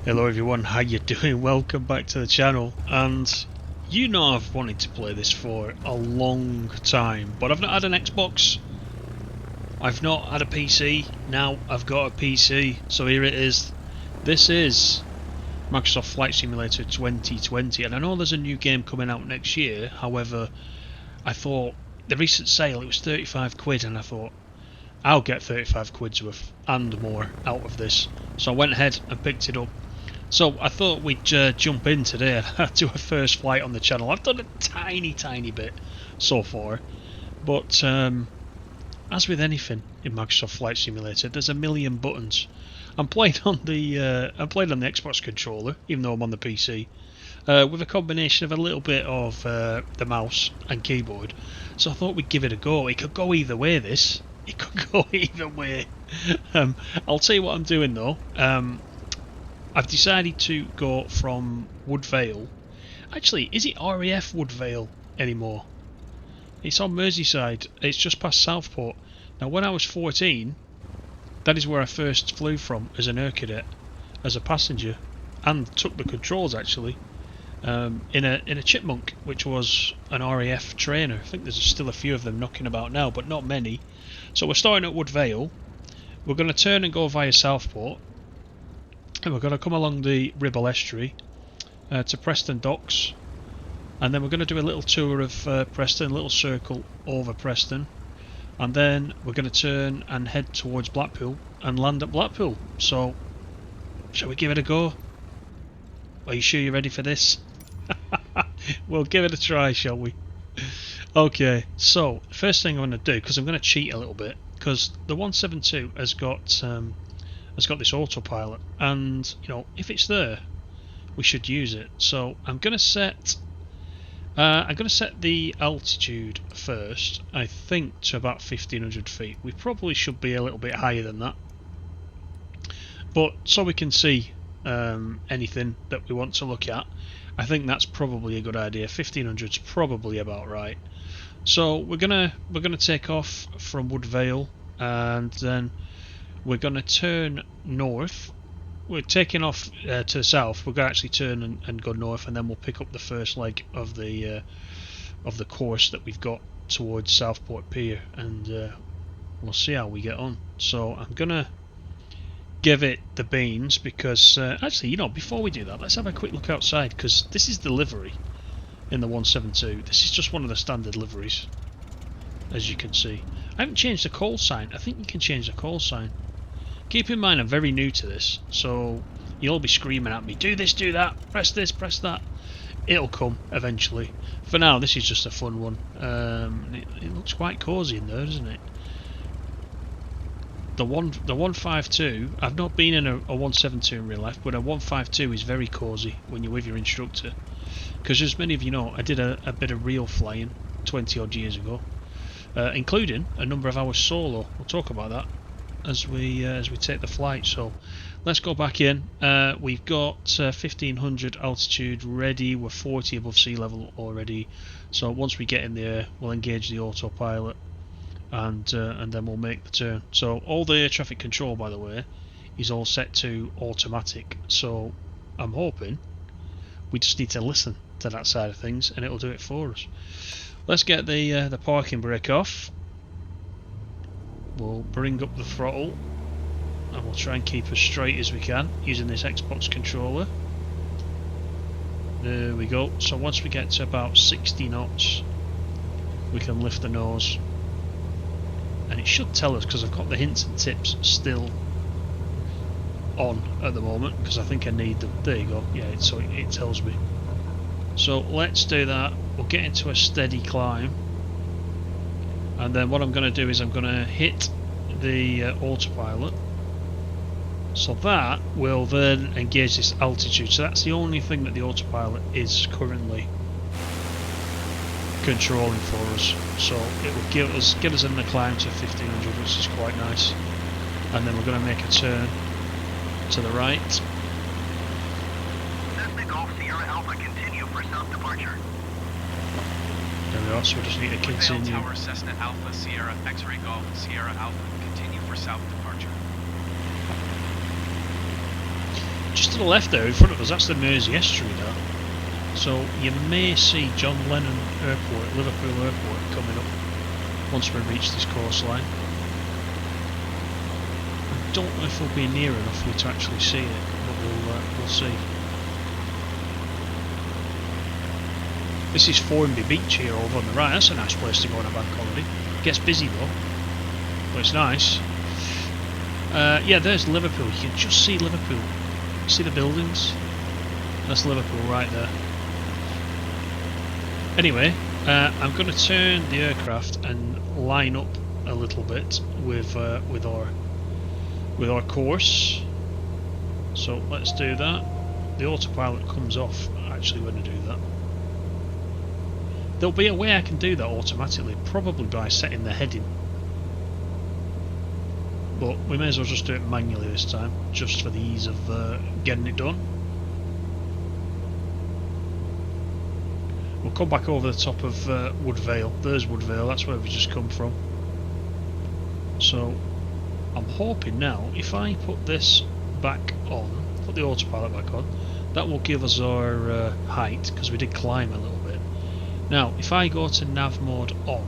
Hello everyone, how you doing? Welcome back to the channel. And you know I've wanted to play this for a long time, but I've not had an Xbox, I've not had a PC. Now I've got a PC, so here it is. This is Microsoft Flight Simulator 2020, and I know there's a new game coming out next year. However, I thought the recent sale, it was 35 quid, and I thought I'll get 35 quid's worth and more out of this. So I went ahead and picked it up. So I thought we'd jump in today and do a first flight on the channel. I've done a tiny bit so far, but as with anything in Microsoft Flight Simulator, there's a million buttons. I'm playing on the Xbox controller, even though I'm on the PC, with a combination of a little bit of the mouse and keyboard. So I thought we'd give it a go. It could go either way. It could go either way. I'll tell you what I'm doing though. I've decided to go from Woodvale. Actually, is it RAF Woodvale anymore? It's on Merseyside. It's just past Southport. Now, when I was 14, that is where I first flew from as an air cadet, as a passenger, and took the controls actually in a Chipmunk, which was an RAF trainer. I think there's still a few of them knocking about now, but not many. So we're starting at Woodvale. We're going to turn and go via Southport. And we're going to come along the Ribble Estuary to Preston Docks, and then we're going to do a little tour of Preston, a little circle over Preston, and then we're going to turn and head towards Blackpool and land at Blackpool. So, shall we give it a go? Are you sure you're ready for this? We'll give it a try, shall we? Okay, so first thing I'm going to do, because I'm going to cheat a little bit, because the 172 has got this autopilot, and you know, if it's there, we should use it. So I'm going to set the altitude first, I think, to about 1500 feet. We probably should be a little bit higher than that, but so we can see anything that we want to look at, I think that's probably a good idea. 1500 is probably about right. So we're gonna take off from Woodvale, and then we're going to turn north. We're taking off to the south. We're going to actually turn and go north, and then we'll pick up the first leg of the course that we've got towards Southport Pier, and we'll see how we get on. So I'm going to give it the beans because actually, you know, before we do that, let's have a quick look outside, because this is the livery in the 172. This is just one of the standard liveries, as you can see. I haven't changed the call sign. I think you can change the call sign. Keep in mind I'm very new to this, so you'll be screaming at me, do this, do that, press this, press that. It'll come eventually. For now, this is just a fun one. It looks quite cosy in there, doesn't it? The 152, I've not been in a 172 in real life, but a 152 is very cosy when you're with your instructor. Because as many of you know, I did a bit of real flying 20 odd years ago, including a number of hours solo. We'll talk about that as we take the flight. So let's go back in. We've got 1500 altitude ready. We're 40 above sea level already. So once we get in the air, we'll engage the autopilot, and then we'll make the turn. So all the air traffic control, by the way, is all set to automatic. So I'm hoping we just need to listen to that side of things, and it'll do it for us. Let's get the parking brake off. We'll bring up the throttle, and we'll try and keep as straight as we can using this Xbox controller. There we go. So once we get to about 60 knots, we can lift the nose, and it should tell us, because I've got the hints and tips still on at the moment, because I think I need them. There you go. Yeah, so it tells me. So let's do that. We'll get into a steady climb, and then what I'm going to do is I'm going to hit the autopilot, so that will then engage this altitude. So that's the only thing that the autopilot is currently controlling for us. So it will get us in the climb to 1500, which is quite nice, and then we're going to make a turn to the right. Cessna Golf Sierra Alpha, continue for south departure. There we are, so we just need to continue. Tower Cessna Alpha Sierra X-Ray Golf Sierra Alpha, continue for south departure. just to the left there in front of us, that's the Mersey Estuary there. So you may see John Lennon Airport, Liverpool Airport coming up once we reach this coastline. I don't know if we'll be near enough for you to actually see it, but we'll see. This is Formby Beach here over on the right. That's a nice place to go on a bank holiday. Gets busy though, but it's nice. Yeah, there's Liverpool. You can just see Liverpool. See the buildings? That's Liverpool right there. Anyway, I'm going to turn the aircraft and line up a little bit with our course. So let's do that. The autopilot comes off actually when I do that. There'll be a way I can do that automatically, probably by setting the heading. But we may as well just do it manually this time, just for the ease of getting it done. We'll come back over the top of Woodvale. There's Woodvale, that's where we just come from. So I'm hoping now, if I put this back on, put the autopilot back on, that will give us our height, because we did climb a little bit. Now, if I go to nav mode on,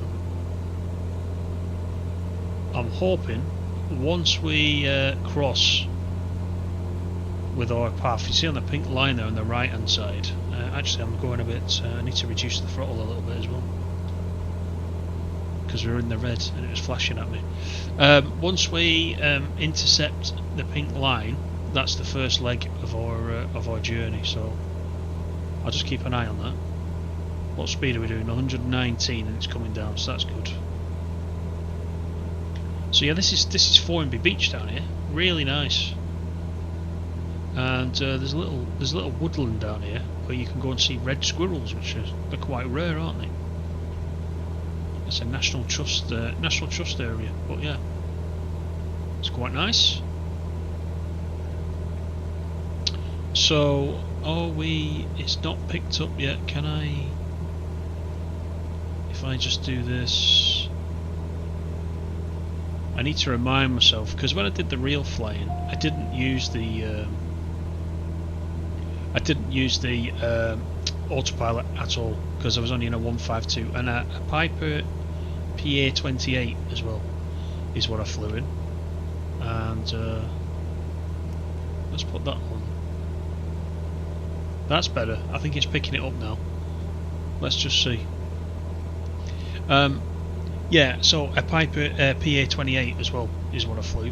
I'm hoping once we cross with our path, you see on the pink line there on the right hand side, actually I'm going a bit, I need to reduce the throttle a little bit as well, because we were in the red and it was flashing at me. Once we intercept the pink line, that's the first leg of our journey, so I'll just keep an eye on that. What speed are we doing? 119 and it's coming down, so that's good. So yeah, this is Formby Beach down here, really nice. And there's a little woodland down here where you can go and see red squirrels, which are quite rare, aren't they? It's a National Trust area, but yeah, it's quite nice. So it's not picked up yet. Can I? If I just do this, I need to remind myself, because when I did the real flying, I didn't use the autopilot at all, because I was only in a 152, and a Piper PA-28 as well is what I flew in. And let's put that on. That's better. I think it's picking it up now. Let's just see. Yeah, so a Piper PA-28 as well is what I flew,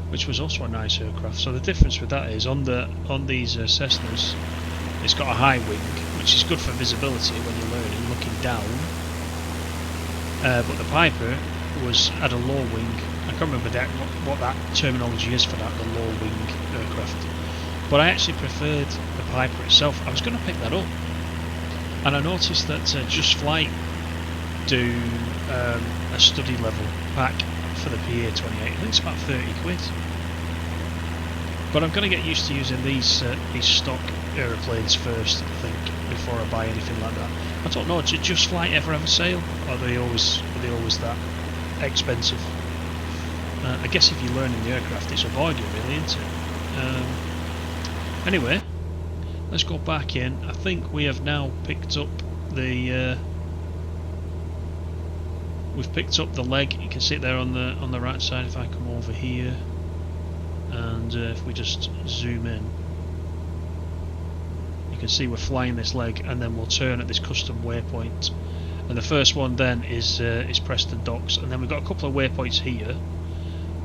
which was also a nice aircraft. So the difference with that is on these Cessnas, it's got a high wing, which is good for visibility when you're learning, looking down. But the Piper had a low wing. I can't remember what that terminology is for that, the low wing aircraft. But I actually preferred the Piper itself. I was going to pick that up, and I noticed that Just Flight do a study level pack for the PA-28. I think it's about 30 quid. But I'm going to get used to using these stock aeroplanes first, I think, before I buy anything like that. I don't know, did Just Flight ever have a sale? Or are they always that expensive? I guess if you're learning the aircraft, it's a bargain, really, isn't it? Anyway, let's go back in. I think we have now picked up the we've picked up the leg. You can see it there on the right side. If I come over here, and if we just zoom in, you can see we're flying this leg, and then we'll turn at this custom waypoint. And the first one then is Preston Docks, and then we've got a couple of waypoints here,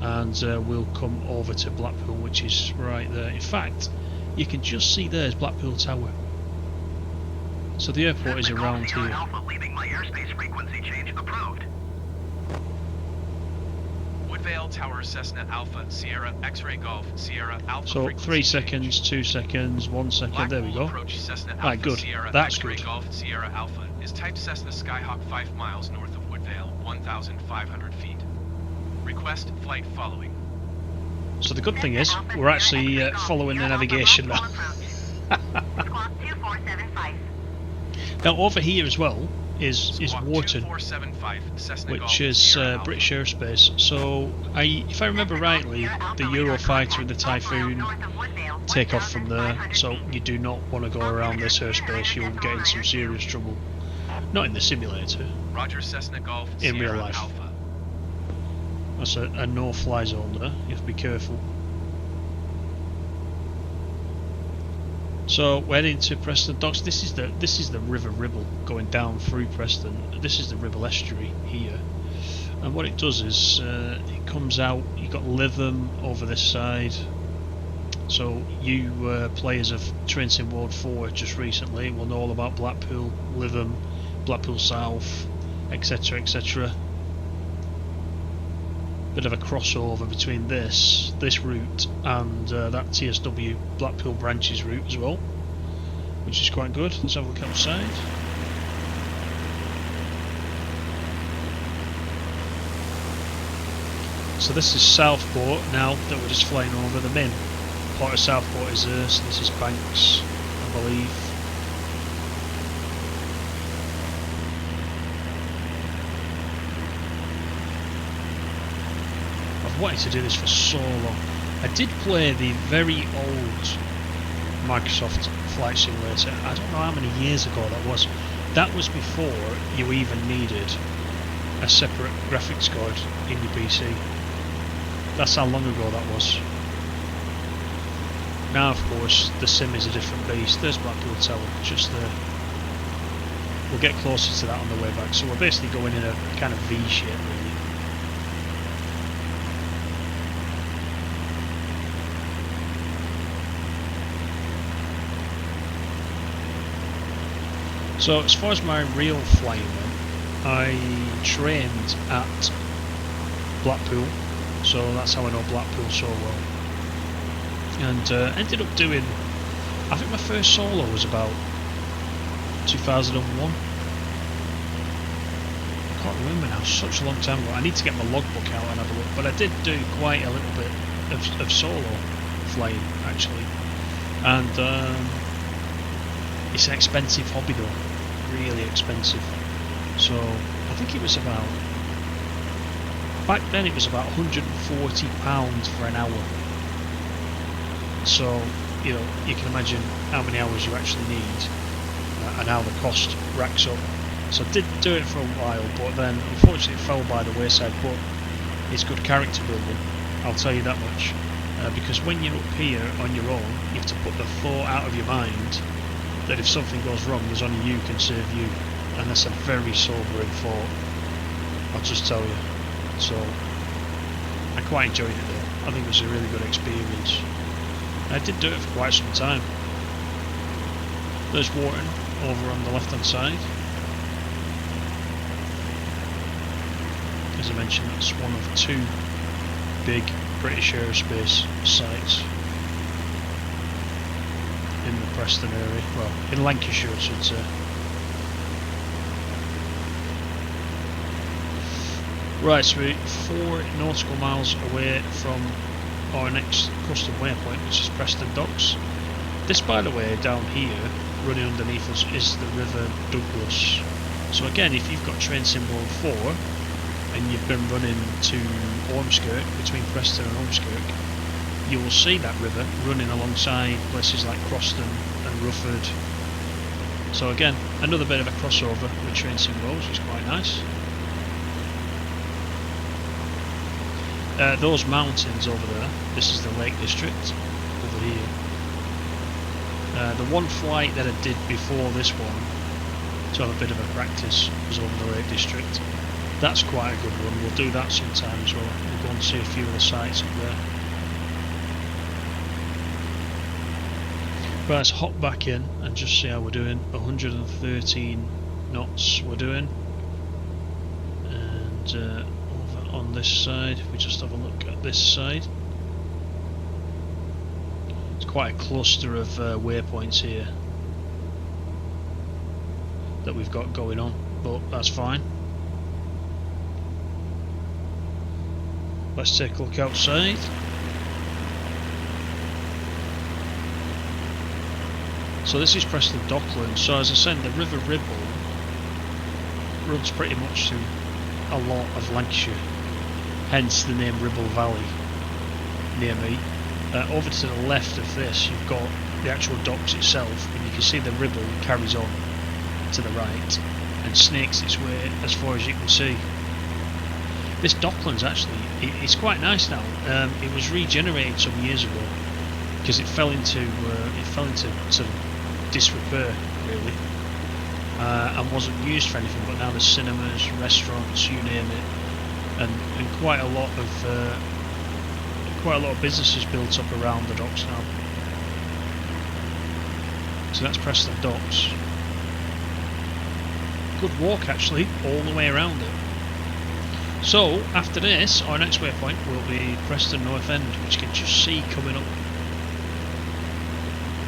and we'll come over to Blackpool, which is right there. In fact, you can just see there's Blackpool Tower. So the airport is around here. Alpha leaving my airspace frequency change approved. Woodvale Tower Cessna Alpha Sierra X-Ray Golf Sierra Alpha. So 3 seconds, 2 seconds, 1 second. There we go. Approach Cessna Alpha Right, good. Sierra That's X-Ray good. Golf Sierra Alpha is type Cessna Skyhawk 5 miles north of Woodvale, 1,500 feet. Request flight following. So the good thing is we're actually following the navigation now. Now over here as well, is Squawk Wharton, 2475, Cessna which Golf, is Sierra Alpha. British airspace. So, if I remember rightly, the Eurofighter and the Typhoon take off from there. So you do not want to go around this airspace. You'll get in some serious trouble. Not in the simulator, Roger, Cessna Golf, in real Sierra life. Alpha. That's a no-fly zone there. You have to be careful. So we're heading to Preston Docks. This is the River Ribble going down through Preston. This is the Ribble estuary here, and what it does is it comes out. You've got Lytham over this side. So you players of Train Sim World 4 just recently will know all about Blackpool, Lytham, Blackpool South, etc, etc. Bit of a crossover between this route and that TSW Blackpool branches route as well, which is quite good. Let's have a look outside. So this is Southport now that we're just flying over. The main part of Southport is there, so this is Banks, I believe. I've wanted to do this for so long. I did play the very old Microsoft Flight Simulator. I don't know how many years ago that was. That was before you even needed a separate graphics card in your PC. That's how long ago that was. Now, of course, the sim is a different beast. There's Blackpool Tower, just there. We'll get closer to that on the way back. So we're basically going in a kind of V shape, really. So as far as my real flying went, I trained at Blackpool, so that's how I know Blackpool so well. And ended up doing, I think my first solo was about 2001. I can't remember now, such a long time ago. I need to get my logbook out and have a look, but I did do quite a little bit of solo flying actually. And it's an expensive hobby though. Really expensive. So I think it was about, back then it was about £140 for an hour. So you know, you can imagine how many hours you actually need and how the cost racks up. So I did do it for a while, but then unfortunately it fell by the wayside. But it's good character building, I'll tell you that much, because when you're up here on your own, you have to put the thought out of your mind that if something goes wrong, there's only you can save you, and that's a very sobering thought, I'll just tell you. So I quite enjoyed it though. I think it was a really good experience. I did do it for quite some time. There's Wharton over on the left hand side. As I mentioned, that's one of two big British aerospace sites in the Preston area, well, in Lancashire I should say. Right, so we're 4 nautical miles away from our next custom waypoint, which is Preston Docks. This, by the way, down here, running underneath us, is the River Douglas. So again, if you've got Train Sim World 4 and you've been running to Ormskirk, between Preston and Ormskirk, you will see that river running alongside places like Croston and Rufford. So again, another bit of a crossover with Train Sim World, which is quite nice. Those mountains over there, this is the Lake District over here. The one flight that I did before this one to have a bit of a practice was over the Lake District. That's quite a good one. We'll do that sometime as well. We'll go and see a few of the sites up there. Right, let's hop back in and just see how we're doing. 113 knots we're doing. And over on this side, if we just have a look at this side. It's quite a cluster of waypoints here that we've got going on, but that's fine. Let's take a look outside. So this is Preston Docklands. So as I said, the River Ribble runs pretty much through a lot of Lancashire, hence the name Ribble Valley near me. Over to the left of this you've got the actual docks itself, and you can see the Ribble carries on to the right and snakes its way as far as you can see. This dockland's actually, it's quite nice now. It was regenerated some years ago because it fell into sort of disrepair really, and wasn't used for anything. But now there's cinemas, restaurants, you name it, and quite a lot of businesses built up around the docks now. So that's Preston Docks. Good walk actually, all the way around it. So after this, our next waypoint will be Preston North End, which you can just see coming up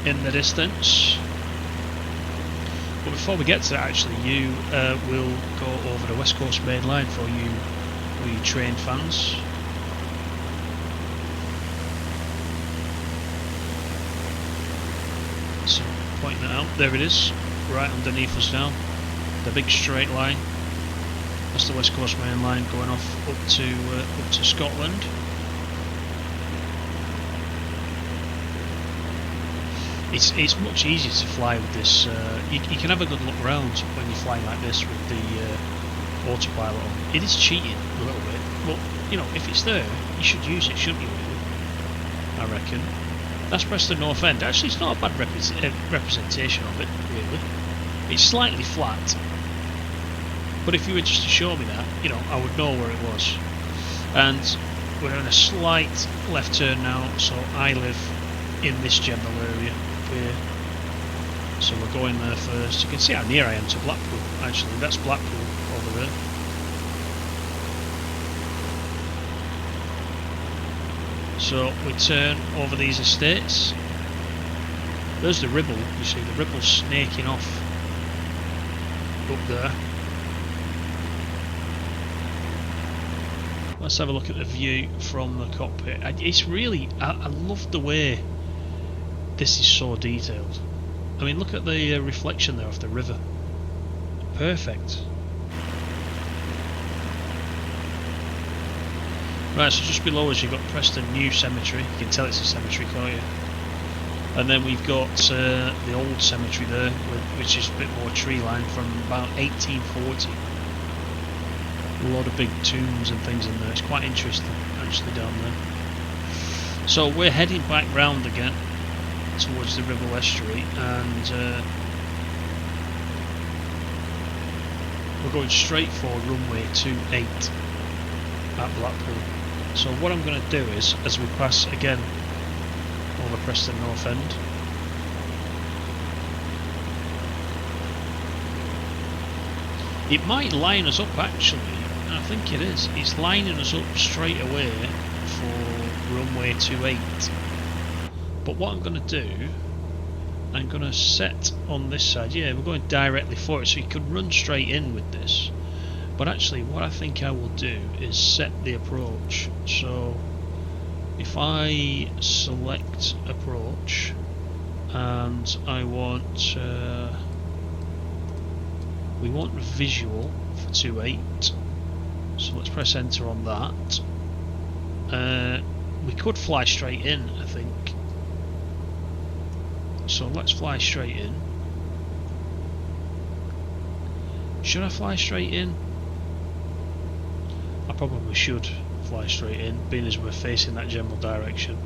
in the distance. But before we get to that, actually, you will go over the West Coast Main Line for you train fans. So pointing that out, there it is, right underneath us now. The big straight line. That's the West Coast Main Line going off up to Scotland. It's much easier to fly with this. You can have a good look round when you're flying like this with the autopilot on. It is cheating a little bit, but you know, if it's there, you should use it, shouldn't you? Really? I reckon. That's Preston North End. Actually, it's not a bad representation of it, really. It's slightly flat, but if you were just to show me that, you know, I would know where it was. And we're in a slight left turn now, so I live in this general area up here. So we're going there first. You can see how near I am to Blackpool, actually. That's Blackpool over there. So we turn over these estates. There's the Ribble, you see the Ribble snaking off up there. Let's have a look at the view from the cockpit. It's really, I love the way this is so detailed. I mean, look at the reflection there of the river. Perfect. Right, so just below us you've got Preston New Cemetery. You can tell it's a cemetery, can't you? And then we've got the old cemetery there, which is a bit more tree line from about 1840. A lot of big tombs and things in there. It's quite interesting actually down there. So we're heading back round again towards the Ribble Estuary, and we're going straight for runway 28 at Blackpool. So what I'm going to do is, as we pass again over Preston North End, it might line us up actually. I think it is. It's lining us up straight away for runway 28. But what I'm going to do, I'm going to set on this side. Yeah, we're going directly for it, so you could run straight in with this. But actually, what I think I will do is set the approach. So if I select approach, and I want we want visual for 28. So let's press enter on that. We could fly straight in, I think. So let's fly straight in. Should I fly straight in? I probably should fly straight in, being as we're facing that general direction.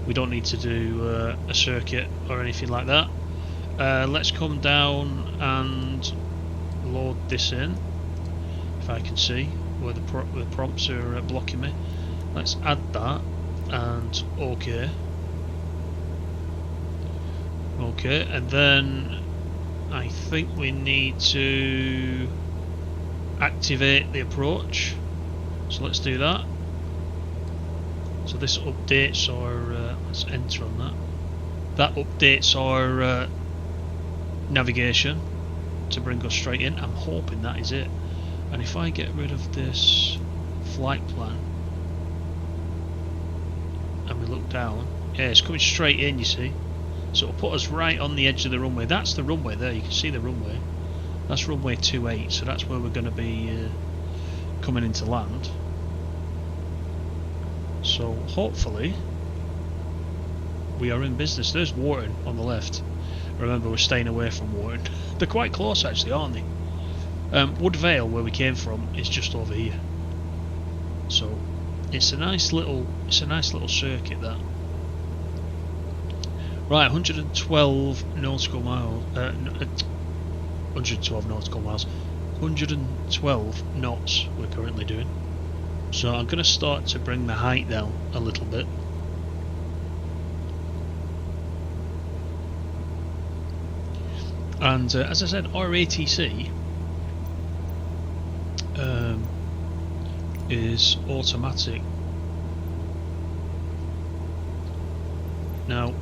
We don't need to do a circuit or anything like that. Let's come down and load this in, if I can see where the prompts are blocking me. Let's add that and OK. Okay, and then I think we need to activate the approach. So let's do that. So this updates our, let's enter on that. That updates our navigation to bring us straight in. I'm hoping that is it. And if I get rid of this flight plan and we look down, yeah, it's coming straight in, you see. So it'll put us right on the edge of the runway. That's the runway there, you can see the runway. That's runway 28, so that's where we're going to be coming into land. So hopefully we are in business. There's Wharton on the left. Remember, we're staying away from Wharton. They're quite close actually, aren't they? Woodvale, where we came from, is just over here. So it's a nice little circuit that. Right, 112 nautical miles. 112 nautical miles. 112 knots we're currently doing. So I'm going to start to bring the height down a little bit. And as I said, our ATC is automatic. Now,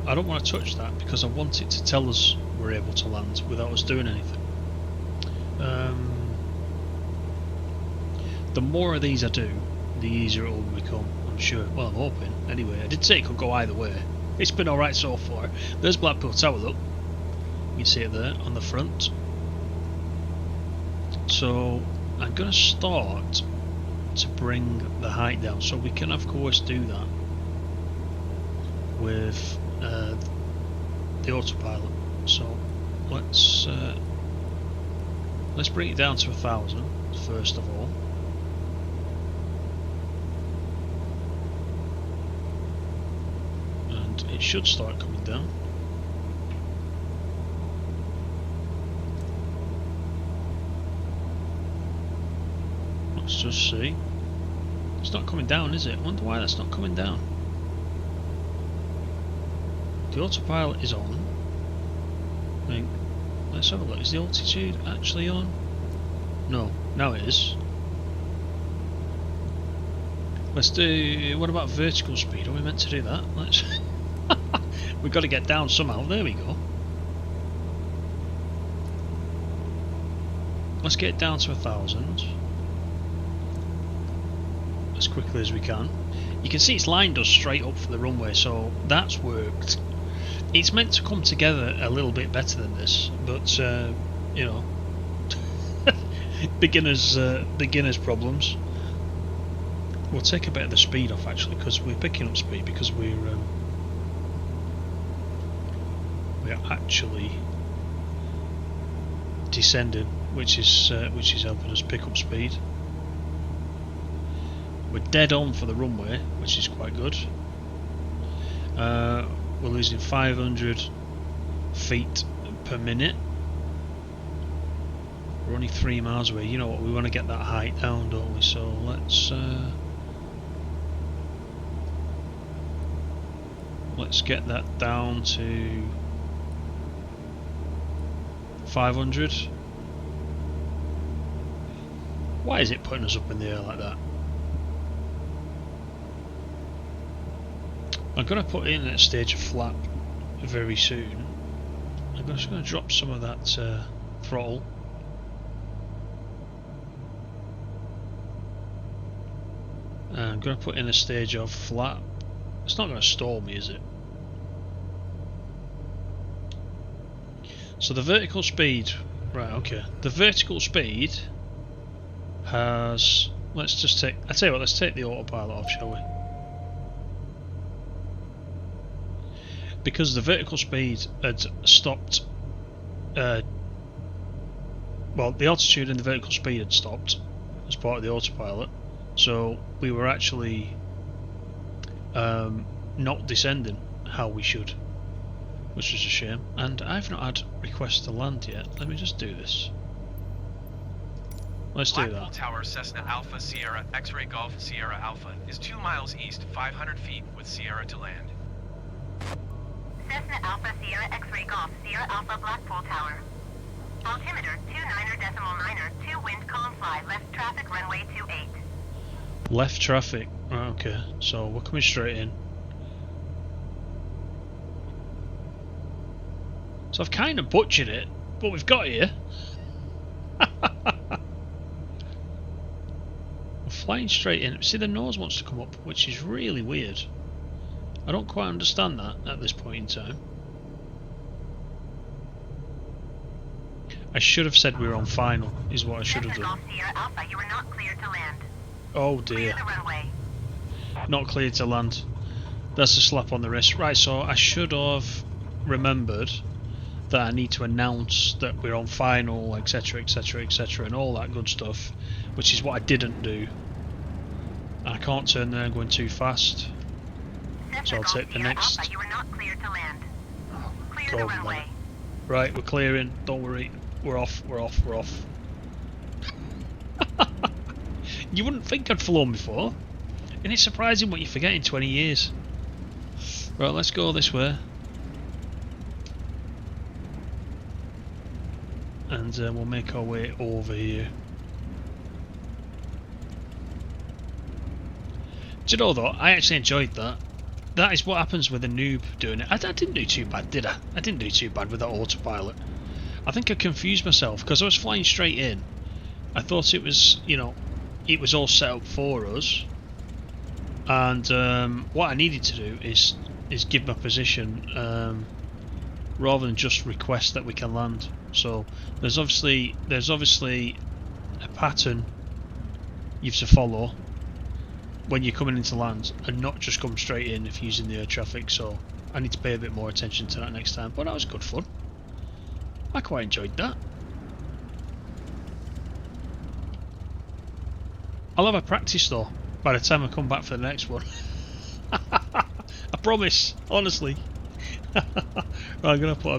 I don't want to touch that because I want it to tell us we're able to land without us doing anything. The more of these I do, the easier it will become, I'm sure. Well, I'm hoping. Anyway, I did say it could go either way. It's been alright so far. There's Blackpool Tower, look. You can see it there on the front. So I'm going to start to bring the height down, so we can of course do that with the autopilot. So let's bring it down to 1,000 first of all. And it should start coming down. Let's just see. It's not coming down, is it? I wonder why that's not coming down. The autopilot is on. I think, let's have a look. Is the altitude actually on? No, now it is. Let's do. What about vertical speed? Are we meant to do that? Let's. We've got to get down somehow. There we go. Let's get it down to 1,000 as quickly as we can. You can see it's lined us straight up for the runway, so that's worked. It's meant to come together a little bit better than this, but you know, beginners problems. We'll take a bit of the speed off actually, because we're picking up speed because we're actually descending, which is helping us pick up speed. We're dead on for the runway, which is quite good. We're losing 500 feet per minute. We're only 3 miles away. You know what? We want to get that height down, don't we? So let's get that down to 500. Why is it putting us up in the air like that? I'm going to put in a stage of flap very soon. I'm just going to drop some of that throttle. And I'm going to put in a stage of flap. It's not going to stall me, is it? So the vertical speed, right, okay. The vertical speed has, let's just take, I tell you what, let's take the autopilot off, shall we? Because the vertical speed had stopped, well, the altitude and the vertical speed had stopped as part of the autopilot, so we were actually not descending how we should, which is a shame. And I've not had request to land yet. Let me just do this. Let's do Blackpool that. Tower, Cessna Alpha Sierra X-Ray Golf Sierra Alpha is 2 miles east, 500 feet with Sierra to land. Cessna Alpha Sierra X-Ray Golf Sierra Alpha Blackpool Tower. Altimeter 29.9, 2 wind calm fly, left traffic runway 28. Left traffic. Right, okay, so we're coming straight in. So I've kind of butchered it, but we've got here. We're flying straight in. See, the nose wants to come up, which is really weird. I don't quite understand that at this point in time. I should have said we were on final, is what I should have Cessna done. Golf Sierra Alpha, you are not cleared to land. Oh Clear dear. the runway. Not cleared to land. That's a slap on the wrist. Right, so I should have remembered that I need to announce that we're on final, etc, etc, etc, and all that good stuff, which is what I didn't do. And I can't turn there going too fast. Cessna So I'll Golf take the Sierra next. Alpha, you are not cleared to land. Clear God, the man. runway. Right, we're clearing. Don't worry. We're off. We're off. We're off. You wouldn't think I'd flown before. And it's surprising what you forget in 20 years. Right, let's go this way. And we'll make our way over here. Do you know though, I actually enjoyed that. That is what happens with a noob doing it. I didn't do too bad, did I? I didn't do too bad with that autopilot. I think I confused myself because I was flying straight in. I thought it was, you know, it was all set up for us. And what I needed to do is give my position rather than just request that we can land. So there's obviously a pattern you have to follow when you're coming into land, and not just come straight in if using the air traffic. So I need to pay a bit more attention to that next time. But that was good fun. I quite enjoyed that. I'll have a practice though by the time I come back for the next one. I promise, honestly. Right, I'm gonna put a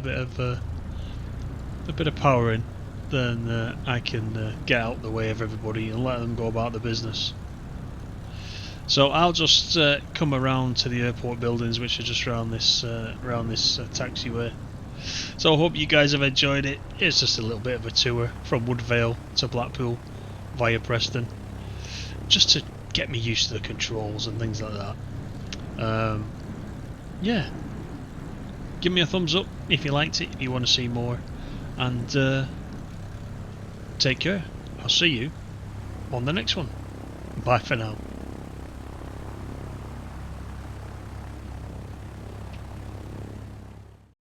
bit of power in, then I can get out the way of everybody and let them go about the business. So I'll just come around to the airport buildings, which are just around this taxiway. So I hope you guys have enjoyed it. It's just a little bit of a tour from Woodvale to Blackpool via Preston, just to get me used to the controls and things like that. Yeah, give me a thumbs up if you liked it, if you want to see more, and take care. I'll see you on the next one. Bye for now.